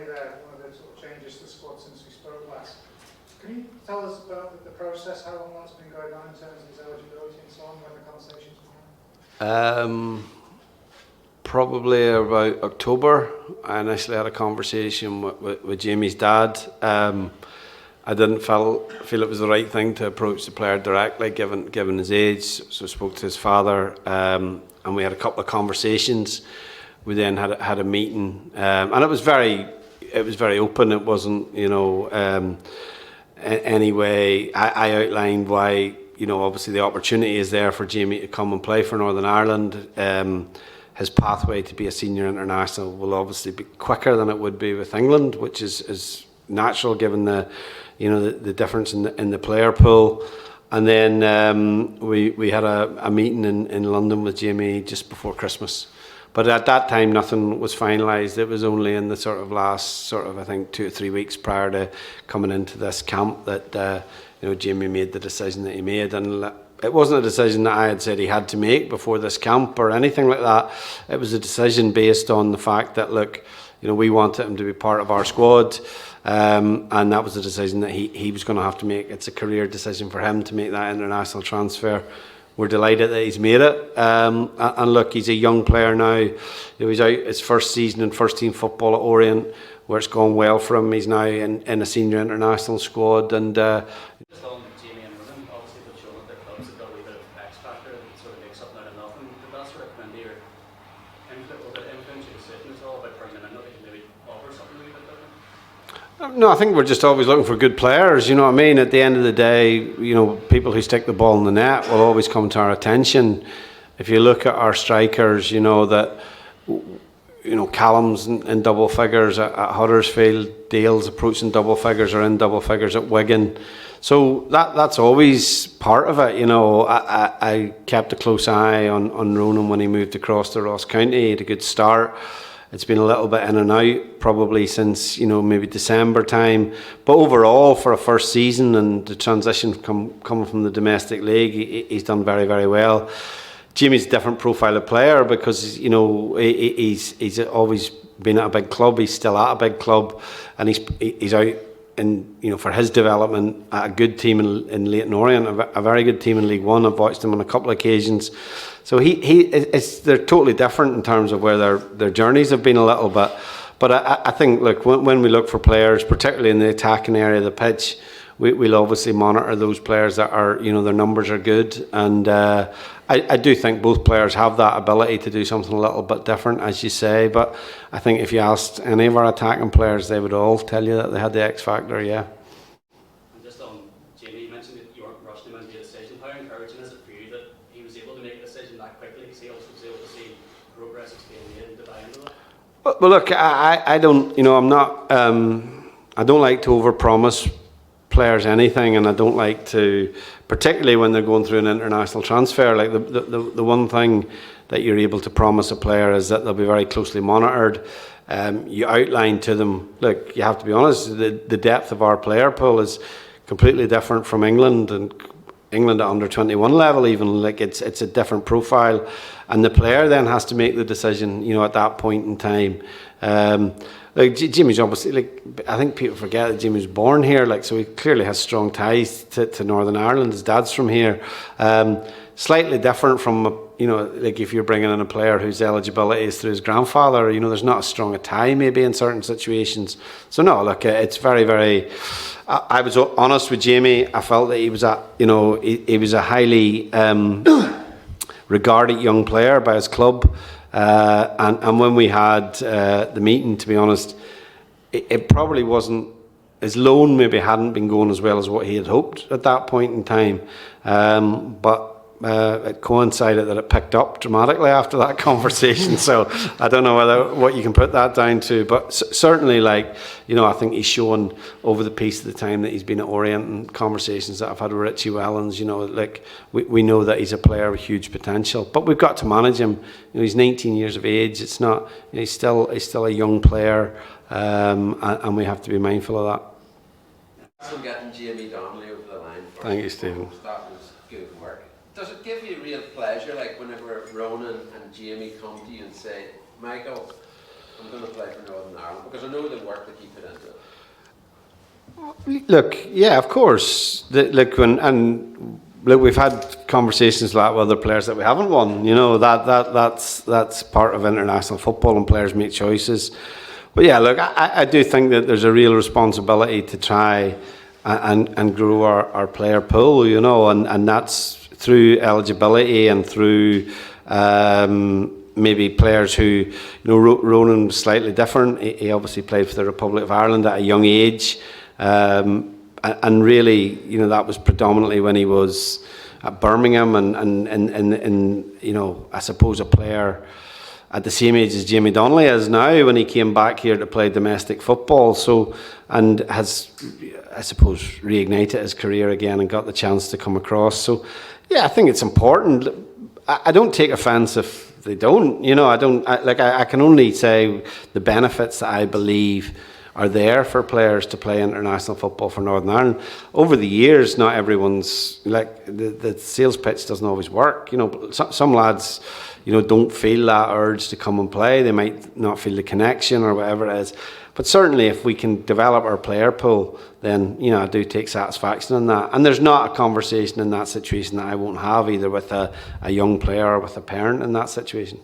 Donley there, one of the sort of changes to the squad since we spoke last. Can you tell us about the process, how long that's been going on in terms of his eligibility and so on, when the conversations were? Probably about October. I initially had a conversation with Jamie's dad. I didn't feel it was the right thing to approach the player directly, given his age. So I spoke to his father, and we had a couple of conversations. We then had a meeting, and it was very open. It wasn't, anyway. I outlined why, obviously the opportunity is there for Jamie to come and play for Northern Ireland. His pathway to be a senior international will obviously be quicker than it would be with England, which is natural given the difference in the player pool. And then we had a meeting in London with Jamie just before Christmas. But at that time, nothing was finalised. It was only in the last I think 2 or 3 weeks prior to coming into this camp that Jamie made the decision that he made. And it wasn't a decision that I had said he had to make before this camp or anything like that. It was a decision based on the fact that, look, we wanted him to be part of our squad, and that was a decision that he was going to have to make. It's a career decision for him to make that international transfer. We're delighted that he's made it, and look, he's a young player now. He's out his first season in first team football at Orient, where it's gone well for him. He's now in a senior international squad, and just on Jamie and Ronan, obviously they've shown that their clubs have got a wee bit of X factor and sort of make something out of nothing. Did that sort of come into your influence your decision at all about bringing in that they can maybe offer something a wee bit different? No, I think we're just always looking for good players, you know what I mean? At the end of the day, people who stick the ball in the net will always come to our attention. If you look at our strikers, Callum's in double figures at Huddersfield, Dale's approaching double figures or in double figures at Wigan. So that's always part of it. I kept a close eye on Ronan when he moved across to Ross County. He had a good start. It's been a little bit in and out probably since maybe December time, but overall for a first season and the transition coming from the domestic league, he's done very, very well. Jamie's a different profile of player because he's always been at a big club. He's still at a big club, and he's out in for his development at a good team in Leyton Orient, a very good team in League One. I've watched him on a couple of occasions. So they're totally different in terms of where their journeys have been a little bit. But I think, look, when we look for players, particularly in the attacking area of the pitch, we'll obviously monitor those players that are, their numbers are good. And I do think both players have that ability to do something a little bit different, as you say. But I think if you asked any of our attacking players, they would all tell you that they had the X factor, yeah. And just on Jamie, you mentioned that you weren't rushing him into a decision. How encouraging is it for you that he was able to make a decision that quickly because he also was able to see progress that's being made and to buy into it? Well, look, I don't, I'm not, I don't like to overpromise players anything, and I don't like to, particularly when they're going through an international transfer. Like the one thing that you're able to promise a player is that they'll be very closely monitored. You outline to them, look, you have to be honest, the depth of our player pool is completely different from England, and England at under 21 level even, like it's a different profile, and the player then has to make the decision, at that point in time. Like Jimmy's obviously, I think people forget that Jimmy was born here, so he clearly has strong ties to Northern Ireland. His dad's from here. Slightly different from, if you're bringing in a player whose eligibility is through his grandfather, there's not as strong a tie maybe in certain situations. So no, look, it's very, very, I was honest with Jamie. I felt that he was he was a highly regarded young player by his club. And when we had the meeting, to be honest, it probably wasn't, his loan maybe hadn't been going as well as what he had hoped at that point in time. But it coincided that it picked up dramatically after that conversation. So I don't know what you can put that down to, but certainly, I think he's shown over the piece of the time that he's been at Orient and conversations that I've had with Richie Wellens, we know that he's a player with huge potential, but we've got to manage him. He's 19 years of age. It's not, he's still a young player, and we have to be mindful of that. So getting Jamie Donley over the line. Thank you, Stephen. That was good work. Does it give you real pleasure, whenever Ronan and Jamie come to you and say, Michael, I'm going to play for Northern Ireland? Because I know the work that you put into it. Look, yeah, of course. Look, we've had conversations like with other players that we haven't won. You know, that's part of international football, and players make choices. But yeah, look, I do think that there's a real responsibility to try and grow our player pool. You know, and that's through eligibility and through maybe players who, you know, Ronan was slightly different. He obviously played for the Republic of Ireland at a young age. And really, you know, that was predominantly when he was at Birmingham and you know, I suppose a player at the same age as Jamie Donley is now when he came back here to play domestic football. So, and has, I suppose, reignited his career again and got the chance to come across. So, yeah, I think it's important. I don't take offence if they don't. You know, I can only say the benefits that I believe are there for players to play international football for Northern Ireland. Over the years, not everyone's, like, the sales pitch doesn't always work. You know, some lads, you know, don't feel that urge to come and play. They might not feel the connection or whatever it is. But certainly if we can develop our player pool, then, you know, I do take satisfaction in that. And there's not a conversation in that situation that I won't have, either with a young player or with a parent in that situation.